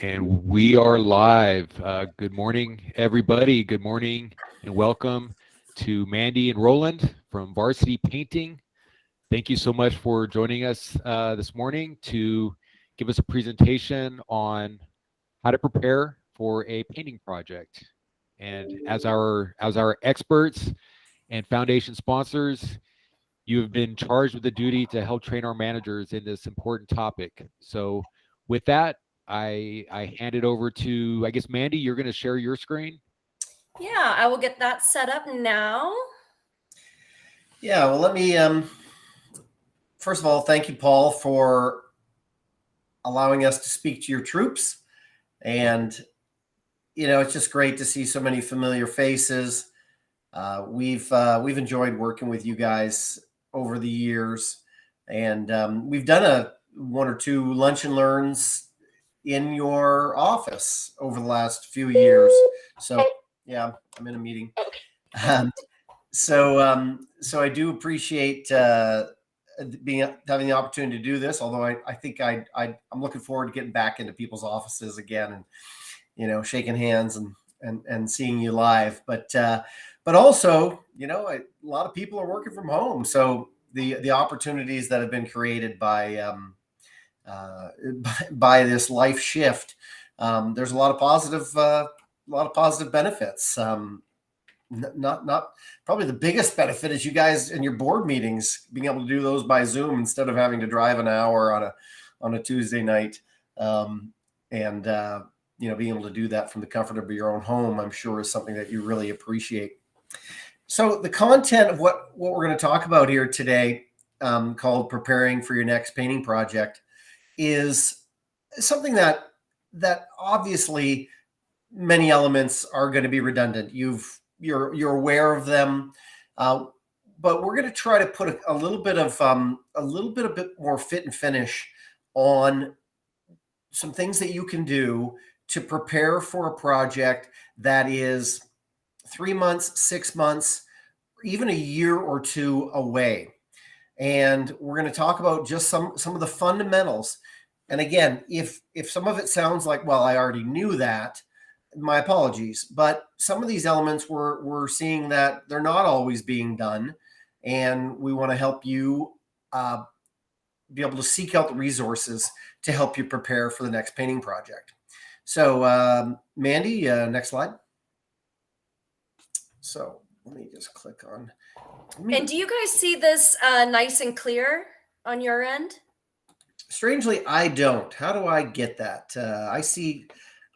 And we are live. Good morning, everybody. Good morning and welcome to Mandy and Roland from Varsity Painting. Thank you so much for joining us this morning to give us a presentation on how to prepare for a painting project. And as our experts and foundation sponsors, you have been charged with the duty to help train our managers in this important topic. So with that, I hand it over to, I guess, Mandy, you're going to share your screen. Yeah, I will get that set up now. Yeah, well, let me, first of all, thank you, Paul, for allowing us to speak to your troops. And, it's just great to see so many familiar faces. We've enjoyed working with you guys over the years. And we've done one or two lunch and learns in your office over the last few years. So, yeah, I'm in a meeting. So I do appreciate having the opportunity to do this. Although I think I'm looking forward to getting back into people's offices again, and shaking hands and seeing you live. But also, a lot of people are working from home, so the opportunities that have been created by this life shift, there's a lot of positive benefits. Not probably the biggest benefit is you guys in your board meetings being able to do those by Zoom instead of having to drive an hour on a Tuesday night, and being able to do that from the comfort of your own home, I'm sure is something that you really appreciate. So the content of what we're going to talk about here today, called preparing for your next painting project, is something that obviously many elements are going to be redundant. You're aware of them, but we're going to try to put a little bit more fit and finish on some things that you can do to prepare for a project that is 3 months, 6 months, even a year or two away. And we're going to talk about just some of the fundamentals. And again, if some of it sounds like, well, I already knew that, my apologies, but some of these elements we're seeing that they're not always being done, and we want to help you be able to seek out the resources to help you prepare for the next painting project. So Mandy, next slide. So let me just click on. And do you guys see this nice and clear on your end? Strangely, I don't. How do I get that?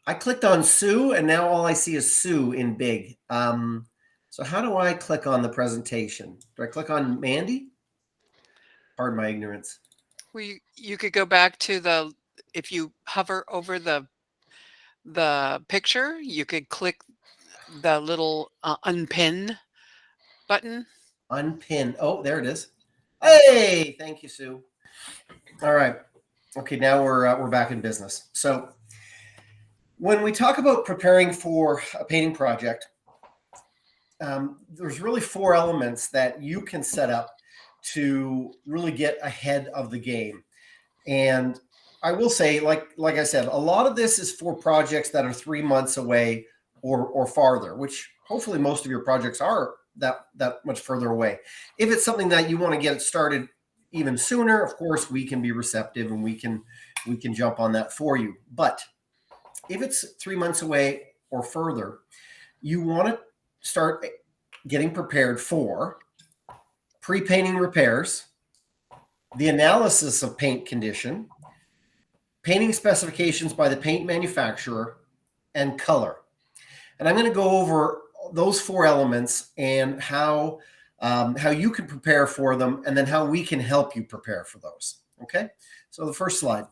I clicked on Sue, and now all I see is Sue in big. So how do I click on the presentation? Do I click on Mandy? Pardon my ignorance. Well, you could go back to if you hover over the picture, you could click the little unpin button. Unpin. Oh, there it is. Hey, thank you, Sue. All right. Okay, now we're back in business. So when we talk about preparing for a painting project, there's really 4 elements that you can set up to really get ahead of the game. And I will say, like I said, a lot of this is for projects that are 3 months away or farther, which hopefully most of your projects are that much further away. If it's something that you want to get started even sooner, of course, we can be receptive and we can jump on that for you. But if it's 3 months away or further, you want to start getting prepared for pre-painting repairs, the analysis of paint condition, painting specifications by the paint manufacturer, and color. And I'm going to go over those 4 elements and how you can prepare for them, and then how we can help you prepare for those. Okay, so the first slide.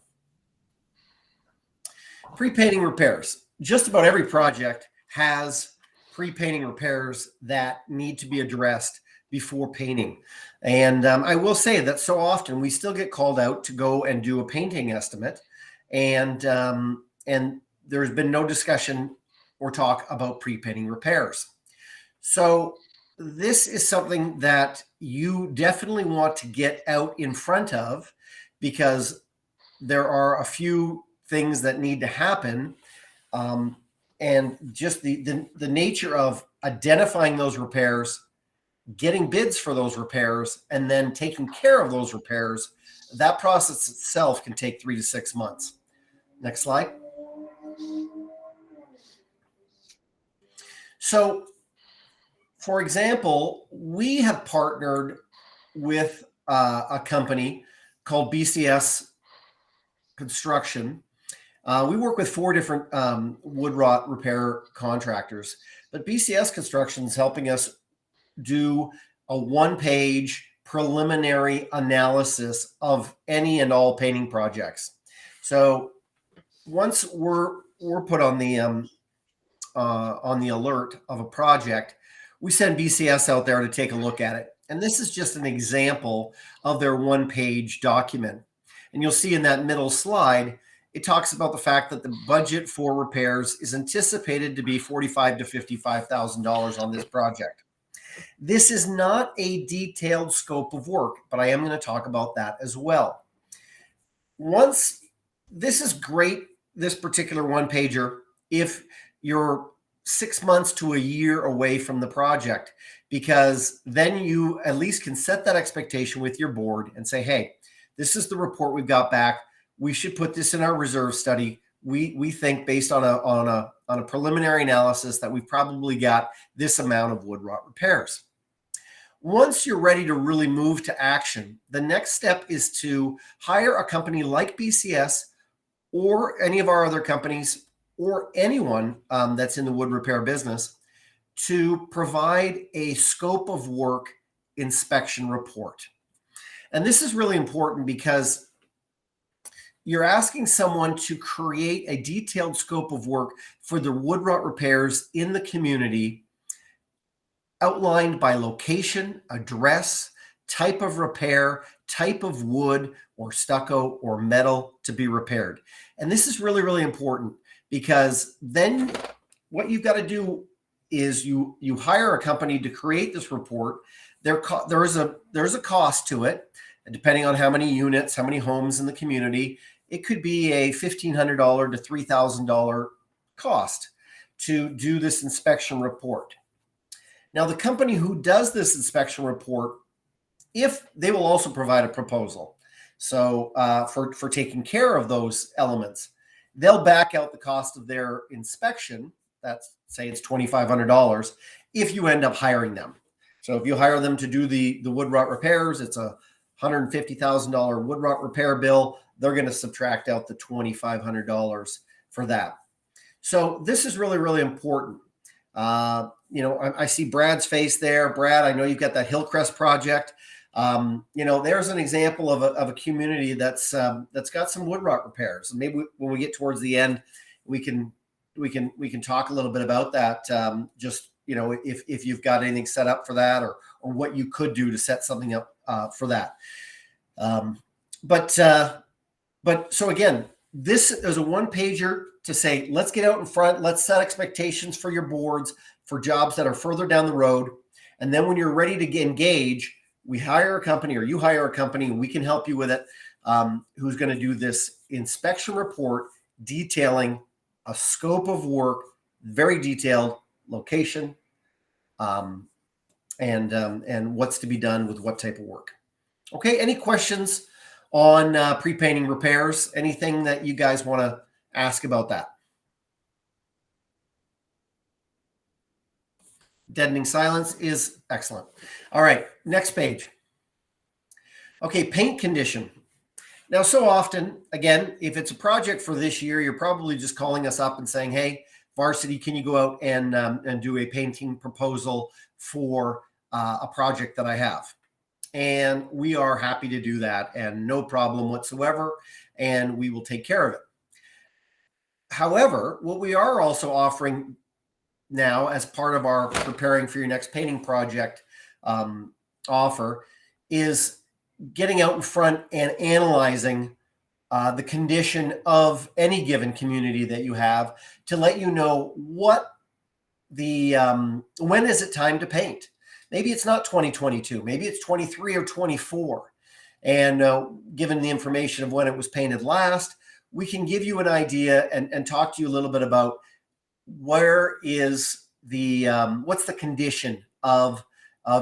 Pre-painting repairs. Just about every project has pre-painting repairs that need to be addressed before painting. And I will say that so often we still get called out to go and do a painting estimate, and there's been no discussion or talk about pre-painting repairs. So this is something that you definitely want to get out in front of, because there are a few things that need to happen, and just the nature of identifying those repairs, getting bids for those repairs, and then taking care of those repairs, that process itself can take 3 to 6 months. Next slide. So, for example, we have partnered with a company called BCS Construction. We work with 4 different wood rot repair contractors, but BCS Construction is helping us do a 1-page preliminary analysis of any and all painting projects. So once we're put on the alert of a project, we send BCS out there to take a look at it. And this is just an example of their 1-page document. And you'll see in that middle slide, it talks about the fact that the budget for repairs is anticipated to be $45,000 to $55,000 on this project. This is not a detailed scope of work, but I am going to talk about that as well. This is great, this particular 1-pager, if you're 6 months to a year away from the project, because then you at least can set that expectation with your board and say, hey, this is the report we've got back. We should put this in our reserve study. We think, based on a preliminary analysis, that we've probably got this amount of wood rot repairs. Once you're ready to really move to action, the next step is to hire a company like BCS or any of our other companies, or anyone that's in the wood repair business, to provide a scope of work inspection report. And this is really important because you're asking someone to create a detailed scope of work for the wood rot repairs in the community, outlined by location, address, type of repair, type of wood or stucco or metal to be repaired. And this is really, really important, because then what you've got to do is you hire a company to create this report. There's a cost to it, and depending on how many units, how many homes in the community, it could be a $1,500 to $3,000 cost to do this inspection report. Now, the company who does this inspection report, if they will also provide a proposal, so for taking care of those elements, they'll back out the cost of their inspection. That's, say it's $2,500 if you end up hiring them. So if you hire them to do the wood rot repairs, it's a $150,000 wood rot repair bill. They're going to subtract out the $2,500 for that. So this is really, really important. I see Brad's face there. Brad, I know you've got that Hillcrest project. There's an example of a community that's got some wood rot repairs. And maybe when we get towards the end, we can talk a little bit about that. If you've got anything set up for that, or what you could do to set something up for that. But so again, this is a 1-pager to say, let's get out in front, let's set expectations for your boards for jobs that are further down the road. And then when you're ready to engage, we hire a company, or you hire a company, and we can help you with it, who's going to do this inspection report detailing a scope of work, very detailed, location, and what's to be done with what type of work. Okay, any questions on pre-painting repairs? Anything that you guys want to ask about that? Deadening silence is excellent. All right, next page. Okay, paint condition. Now, so often, again, if it's a project for this year, you're probably just calling us up and saying, hey, Varsity, can you go out and do a painting proposal for a project that I have? And we are happy to do that, and no problem whatsoever, and we will take care of it. However, what we are also offering now, as part of our preparing for your next painting project offer, is getting out in front and analyzing the condition of any given community that you have, to let you know what when is it time to paint. Maybe it's not 2022, maybe it's 23 or 24. And given the information of when it was painted last, we can give you an idea and talk to you a little bit about where is the what's the condition of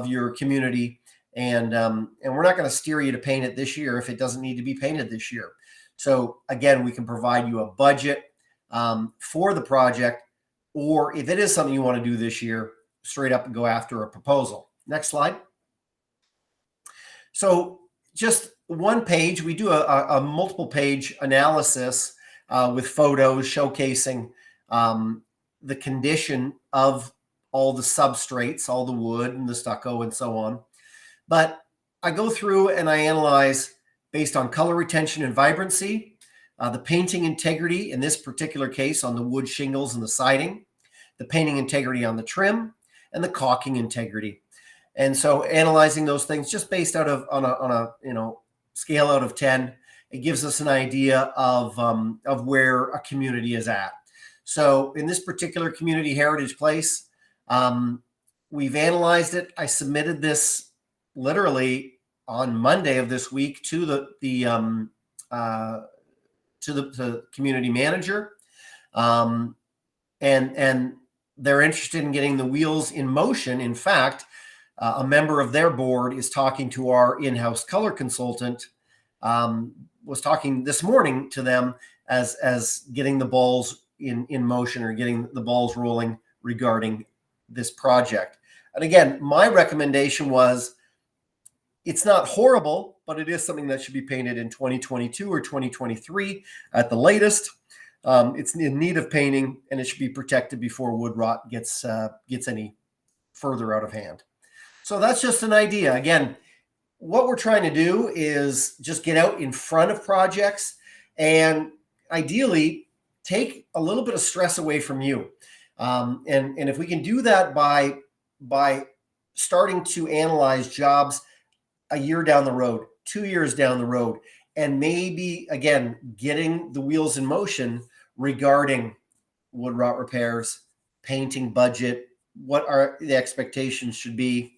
your community, and we're not going to steer you to paint it this year if it doesn't need to be painted this year. So again, we can provide you a budget for the project, or if it is something you want to do this year, straight up and go after a proposal. Next slide. So just one page, we do a multiple page analysis with photos showcasing the condition of all the substrates, all the wood and the stucco and so on. But I go through and I analyze based on color retention and vibrancy, the painting integrity, in this particular case on the wood shingles and the siding, the painting integrity on the trim, and the caulking integrity. And so analyzing those things just based out of on a scale out of 10, it gives us an idea of where a community is at. So in this particular community, Heritage Place, we've analyzed it. I submitted this literally on Monday of this week to the community manager, and they're interested in getting the wheels in motion. In fact, a member of their board is talking to our in-house color consultant, was talking this morning to them as getting the balls in motion, or getting the balls rolling regarding this project. And again, my recommendation was, it's not horrible, but it is something that should be painted in 2022 or 2023 at the latest. It's in need of painting, and it should be protected before wood rot gets any further out of hand. So that's just an idea. Again, what we're trying to do is just get out in front of projects and ideally take a little bit of stress away from you. And if we can do that by starting to analyze jobs a year down the road, 2 years down the road, and maybe, again, getting the wheels in motion regarding wood rot repairs, painting budget, what are the expectations should be,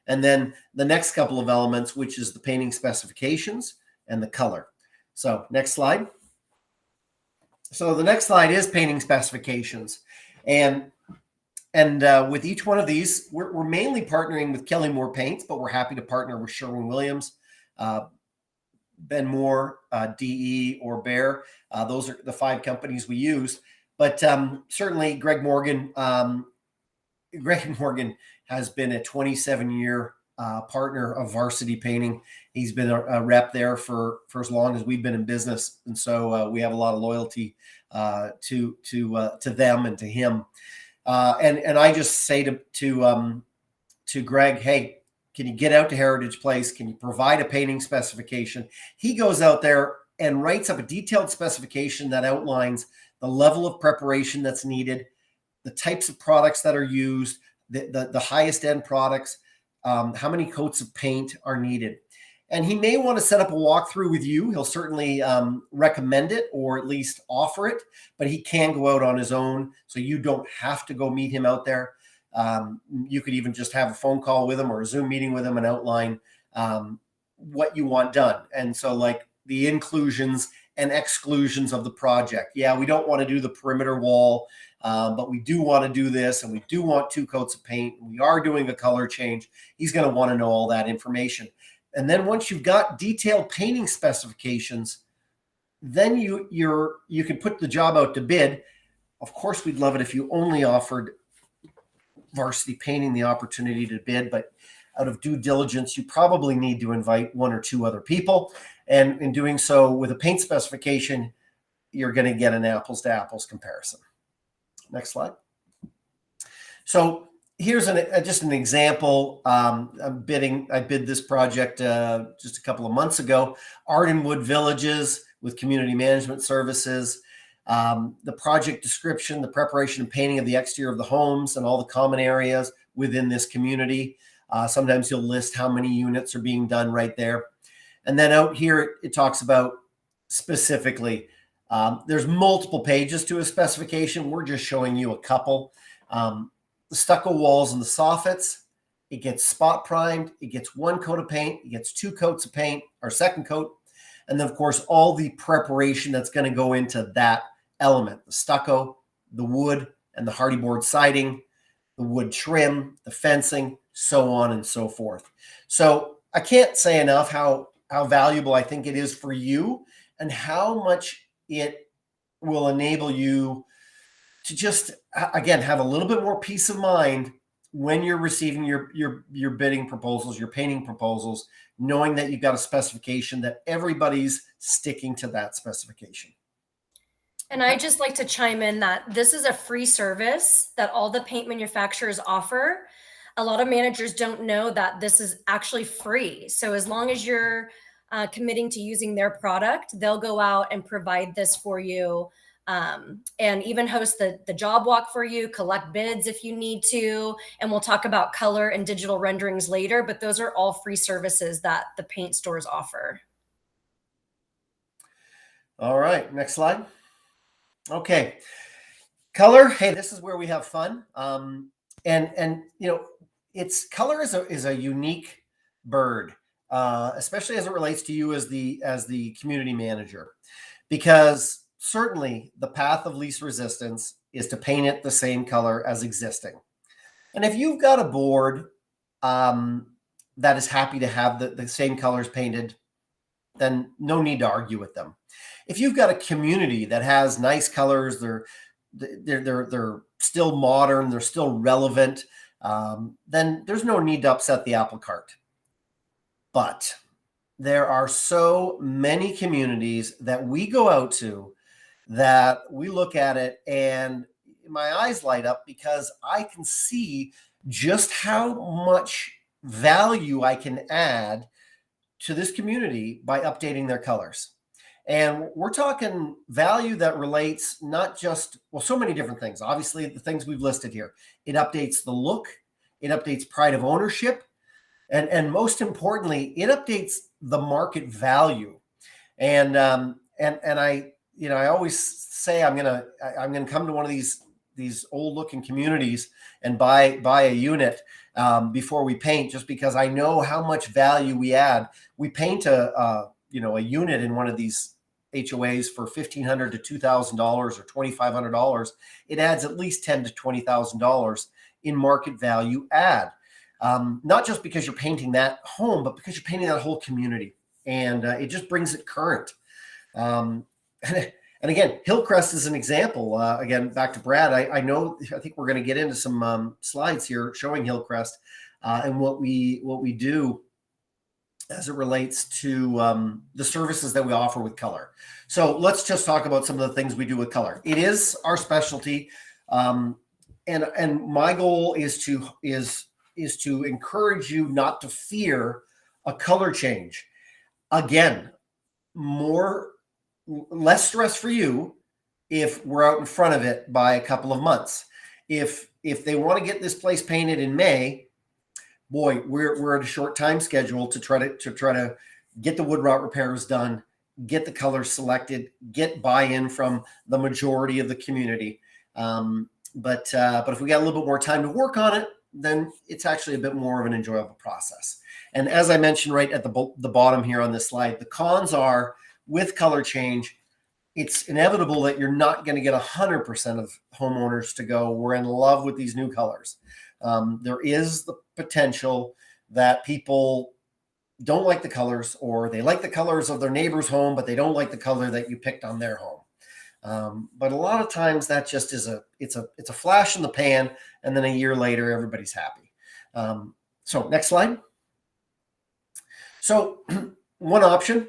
and then the next couple of elements, which is the painting specifications and the color. So next slide. So the next slide is painting specifications. And with each one of these, we're mainly partnering with Kelly Moore Paints, but we're happy to partner with Sherwin-Williams, Ben Moore, DE, or Bear. Those are the 5 companies we use. But certainly Greg Morgan has been a 27-year partner of Varsity Painting. He's been a rep there for as long as we've been in business, and so we have a lot of loyalty to them and to him. And I just say to Greg, hey, can you get out to Heritage Place? Can you provide a painting specification? He goes out there and writes up a detailed specification that outlines the level of preparation that's needed, the types of products that are used, the highest end products, how many coats of paint are needed. And he may want to set up a walkthrough with you. He'll certainly recommend it, or at least offer it, but he can go out on his own. So you don't have to go meet him out there. You could even just have a phone call with him or a Zoom meeting with him and outline what you want done. And so, like, the inclusions and exclusions of the project. Yeah, we don't want to do the perimeter wall, but we do want to do this, and we do want 2 coats of paint, and we are doing a color change. He's going to want to know all that information. And then once you've got detailed painting specifications, then you can put the job out to bid. Of course, we'd love it if you only offered Varsity Painting the opportunity to bid, but out of due diligence, you probably need to invite 1 or 2 other people. And in doing so with a paint specification, you're going to get an apples to apples comparison. Next slide. So here's just an example. I bid this project just a couple of months ago. Art and Wood Villages with Community Management Services. The project description, the preparation and painting of the exterior of the homes and all the common areas within this community. Sometimes you'll list how many units are being done right there. And then out here, it talks about specifically, there's multiple pages to a specification. We're just showing you a couple. The stucco walls and the soffits, it gets spot primed. It gets 1 coat of paint. It gets 2 coats of paint, or second coat. And then, of course, all the preparation that's going to go into that element, the stucco, the wood, and the hardy board siding, the wood trim, the fencing, so on and so forth. So I can't say enough how valuable I think it is for you and how much it will enable you to just, again, have a little bit more peace of mind when you're receiving your bidding proposals, your painting proposals, knowing that you've got a specification that everybody's sticking to that specification. And I just like to chime in that this is a free service that all the paint manufacturers offer. A lot of managers don't know that this is actually free. So as long as you're committing to using their product, they'll go out and provide this for you, and even host the job walk for you, collect bids if you need to. And we'll talk about color and digital renderings later, but those are all free services that the paint stores offer. All right, next slide. Okay, color. Hey, this is where we have fun. And you know, it's color is a unique bird, especially as it relates to you as the community manager, because certainly the path of least resistance is to paint it the same color as existing. And if you've got a board that is happy to have the same colors painted, then no need to argue with them. If you've got a community that has nice colors, they're still modern, they're still relevant, then there's no need to upset the apple cart. But there are so many communities that we go out to that we look at it and my eyes light up because I can see just how much value I can add to this community by updating their colors. And we're talking value that relates not just, well, so many different things. Obviously, the things we've listed here. It updates the look. It updates pride of ownership. And most importantly, it updates the market value. And I, you know, I always say I'm gonna come to one of these old looking communities and buy a unit before we paint, just because I know how much value we add. We paint a unit in one of these HOAs for $1,500 to $2,000 or $2,500. It adds at least $10,000 to $20,000 in market value add. Not just because you're painting that home, but because you're painting that whole community, and it just brings it current. And again, Hillcrest is an example. Again, back to Brad. I think we're going to get into some slides here showing Hillcrest and what we do as it relates to the services that we offer with color. So let's just talk about some of the things we do with color. It is our specialty, and my goal is to encourage you not to fear a color change. Again, less stress for you if we're out in front of it by a couple of months. If they want to get this place painted in May, boy, we're at a short time schedule to try to get the wood rot repairs done, get the colors selected, get buy-in from the majority of the community. But if we got a little bit more time to work on it, then it's actually a bit more of an enjoyable process. And as I mentioned right at the bottom here on this slide, the cons are with color change, it's inevitable that you're not going to get 100% of homeowners to go, we're in love with these new colors. There is the potential that people don't like the colors, or they like the colors of their neighbor's home, but they don't like the color that you picked on their home. But a lot of times that just is it's a flash in the pan, and then a year later, everybody's happy. So next slide. So one option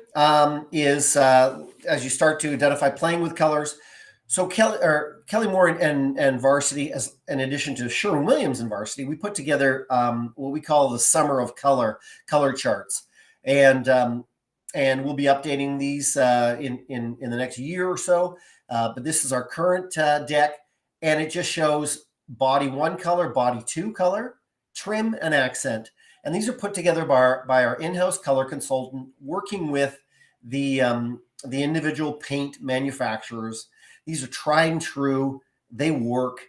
is as you start to identify playing with colors. So Kelly Moore and Varsity, as in addition to Sherwin-Williams and Varsity, we put together what we call the Summer of Color charts, and we'll be updating these in the next year or so. But this is our current deck, and it just shows body 1 color, body 2 color, trim, and accent. And these are put together by our in-house color consultant, working with the individual paint manufacturers. These are tried and true. They work,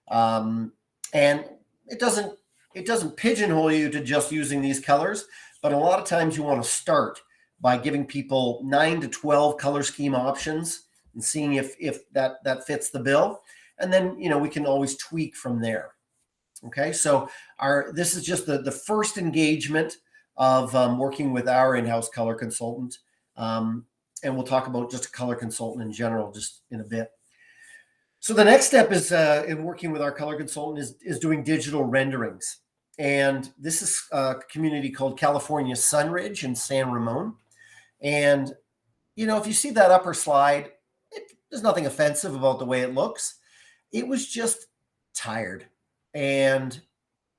and it doesn't pigeonhole you to just using these colors. But a lot of times you want to start by giving people 9 to 12 color scheme options and seeing if that fits the bill. And then, we can always tweak from there. Okay, so this is just the first engagement of working with our in-house color consultant. And we'll talk about just a color consultant in general just in a bit. So the next step is in working with our color consultant is doing digital renderings. And this is a community called California Sunridge in San Ramon. And, if you see that upper slide, there's nothing offensive about the way it looks. It was just tired. And,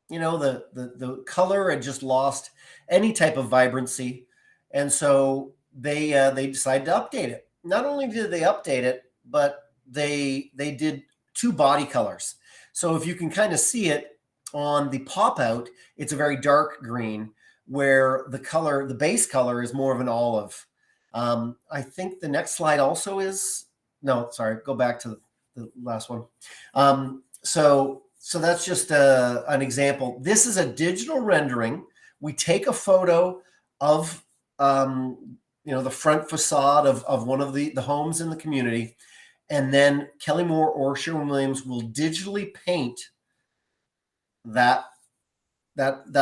the color had just lost any type of vibrancy. And so they decided to update it. Not only did they update it, but they did 2 body colors. So if you can kind of see it on the pop out, it's a very dark green, where the base color is more of an olive. I think the next slide also is, no, sorry, go back to the last one. So that's just an example. This is a digital rendering. We take a photo of, the front facade of one of the homes in the community. And then Kelly Moore or Sherwin-Williams will digitally paint that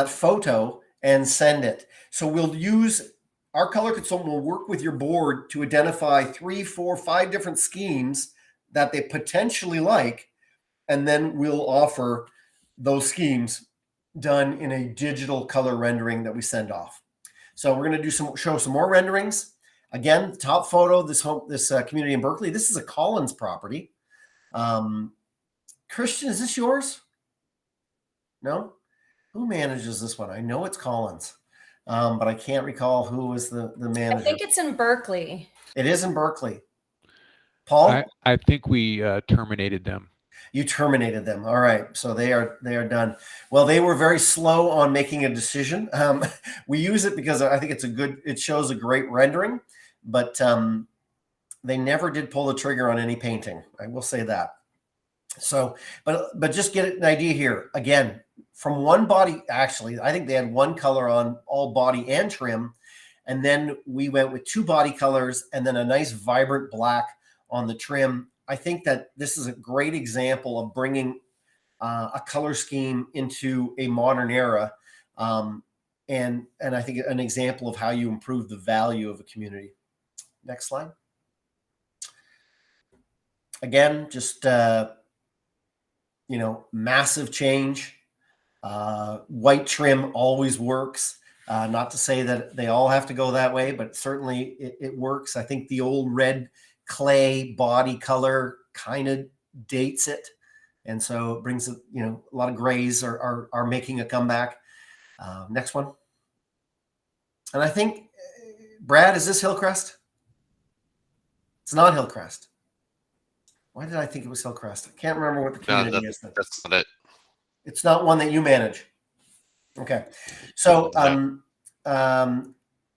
photo and send it. So our color consultant will work with your board to identify 3, 4, 5 different schemes that they potentially like. And then we'll offer those schemes done in a digital color rendering that we send off. So we're going to show some more renderings. Again, top photo, this community in Berkeley. This is a Collins property. Christian, is this yours? No? Who manages this one? I know it's Collins, but I can't recall who was the manager. I think it's in Berkeley. It is in Berkeley. Paul? I think we terminated them. You terminated them. All right. So they are done. Well, they were very slow on making a decision. We use it because I think it shows a great rendering, but they never did pull the trigger on any painting. I will say that. So, but just get an idea here. Again, from one body, actually, I think they had one color on all body and trim. And then we went with 2 body colors and then a nice vibrant black on the trim. I think that this is a great example of bringing a color scheme into a modern era. And I think an example of how you improve the value of a community. Next slide. Again, just, massive change. White trim always works. Not to say that they all have to go that way, but certainly it works. I think the old red clay body color kind of dates it. And so it brings, a lot of grays are making a comeback. Next one. And I think, Brad, is this Hillcrest? It's not Hillcrest. Why did I think it was Hillcrest? I can't remember what the community is. That's not it. It's not one that you manage. Okay. So,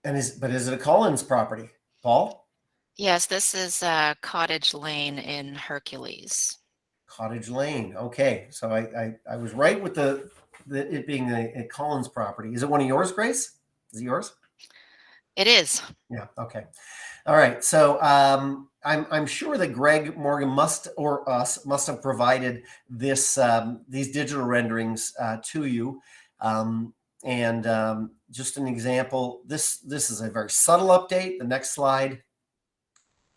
is it a Collins property, Paul? Yes, this is Cottage Lane in Hercules. Cottage Lane. Okay. So I was right with it being a Collins property. Is it one of yours, Grace? Is it yours? It is. Yeah. Okay. All right. So I'm sure that Greg Morgan must have provided these digital renderings to you. Just an example, this is a very subtle update. The next slide,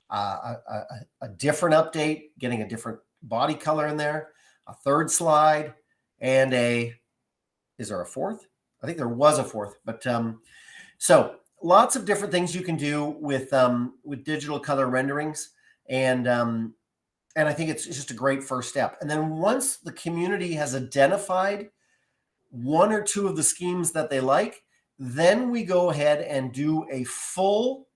a different update, getting a different body color in there. A third slide, and is there a fourth? I think there was a fourth, but so lots of different things you can do with digital color renderings, and I think it's just a great first step. And then once the community has identified 1 or 2 of the schemes that they like, then we go ahead and do a full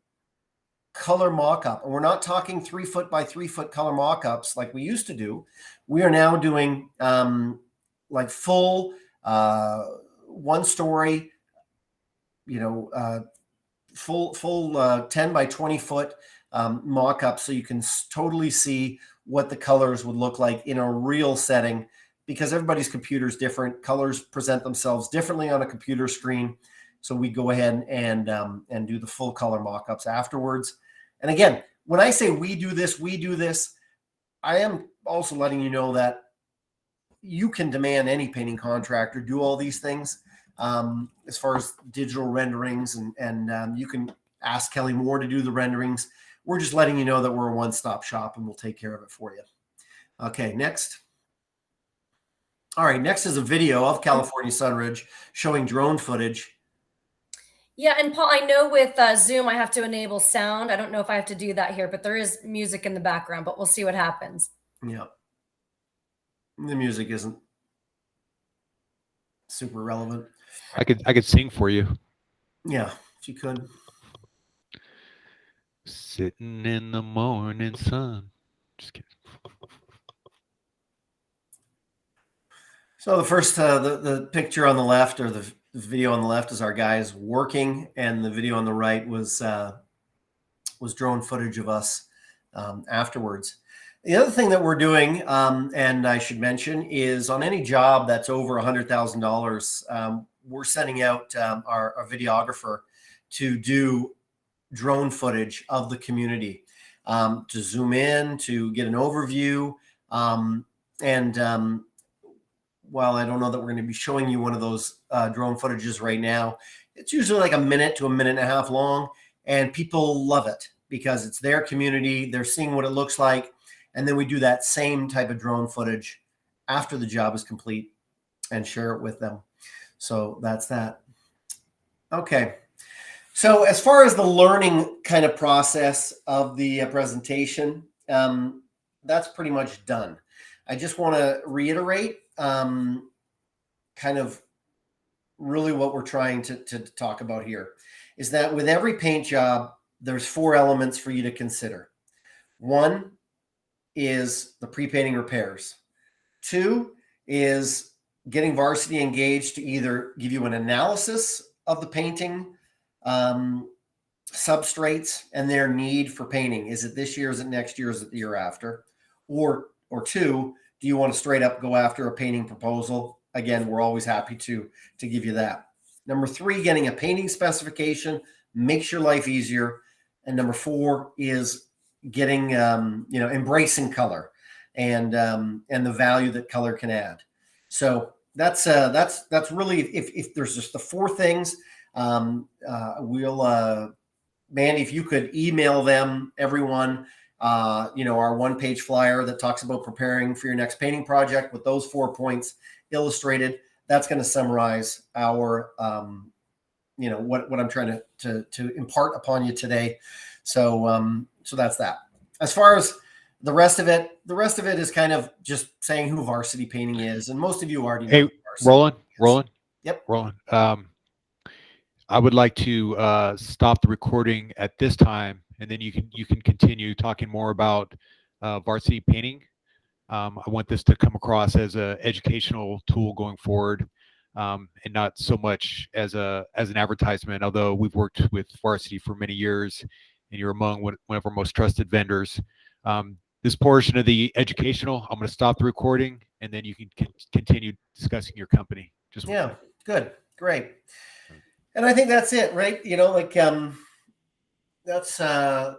color mock-up. And we're not talking 3 foot by 3 foot color mock-ups like we used to do. We are now doing like full 1-story, full 10 by 20 foot mock-up, so you can totally see what the colors would look like in a real setting, because everybody's computer is different. Colors present themselves differently on a computer screen. So we go ahead and do the full color mock-ups afterwards. And again, when I say we do this, I am also letting you know that you can demand any painting contractor do all these things as far as digital renderings, and you can ask Kelly Moore to do the renderings. We're just letting you know that we're a one-stop shop and we'll take care of it for you. Okay, next. All right, next is a video of California Sunridge showing drone footage. Yeah, and Paul, I know with Zoom I have to enable sound. I don't know if I have to do that here, but there is music in the background, but we'll see what happens. Yeah. The music isn't super relevant. I could sing for you. Yeah, if you could. Sitting in the morning sun. Just kidding. So the first, the picture on the left, or the video on the left, is our guys working, and the video on the right was drone footage of us afterwards. The other thing that we're doing, and I should mention, is on any job that's over $100,000, we're sending out our videographer to do drone footage of the community, to zoom in, to get an overview, and while I don't know that we're going to be showing you one of those drone footages right now, it's usually like a minute to a minute and a half long, and people love it because it's their community. They're seeing what it looks like, and then we do that same type of drone footage after the job is complete and share it with them. So that's that. Okay. So as far as the learning kind of process of the presentation, that's pretty much done. I just want to reiterate kind of really what we're trying to talk about here is that with every paint job, there's 4 elements for you to consider. 1 is the pre-painting repairs. 2 is getting Varsity engaged to either give you an analysis of the painting substrates and their need for painting. Is it this year? Is it next year? Is it the year after? Or 2, do you want to straight up go after a painting proposal? Again, we're always happy to give you that. Number 3, getting a painting specification makes your life easier. And number 4 is getting, embracing color and the value that color can add. So that's really, if there's just the 4 things, we'll, Mandy, if you could email them, everyone, our 1-page flyer that talks about preparing for your next painting project with those 4 points illustrated, that's going to summarize our, what I'm trying to impart upon you today. So that's that. As far as the rest of it is kind of just saying who Varsity Painting is. And most of you already know. Hey, who Varsity Roland, is. Roland. Yep. Roland. I would like to stop the recording at this time, and then you can continue talking more about Varsity Painting. I want this to come across as an educational tool going forward, and not so much as an advertisement. Although we've worked with Varsity for many years, and you're among one of our most trusted vendors. This portion of the educational, I'm going to stop the recording, and then you can continue discussing your company. Just yeah, good, great. And I think that's it, right? That's that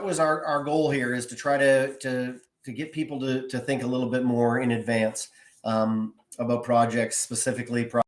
was our goal here, is to try to get people to think a little bit more in advance about projects, specifically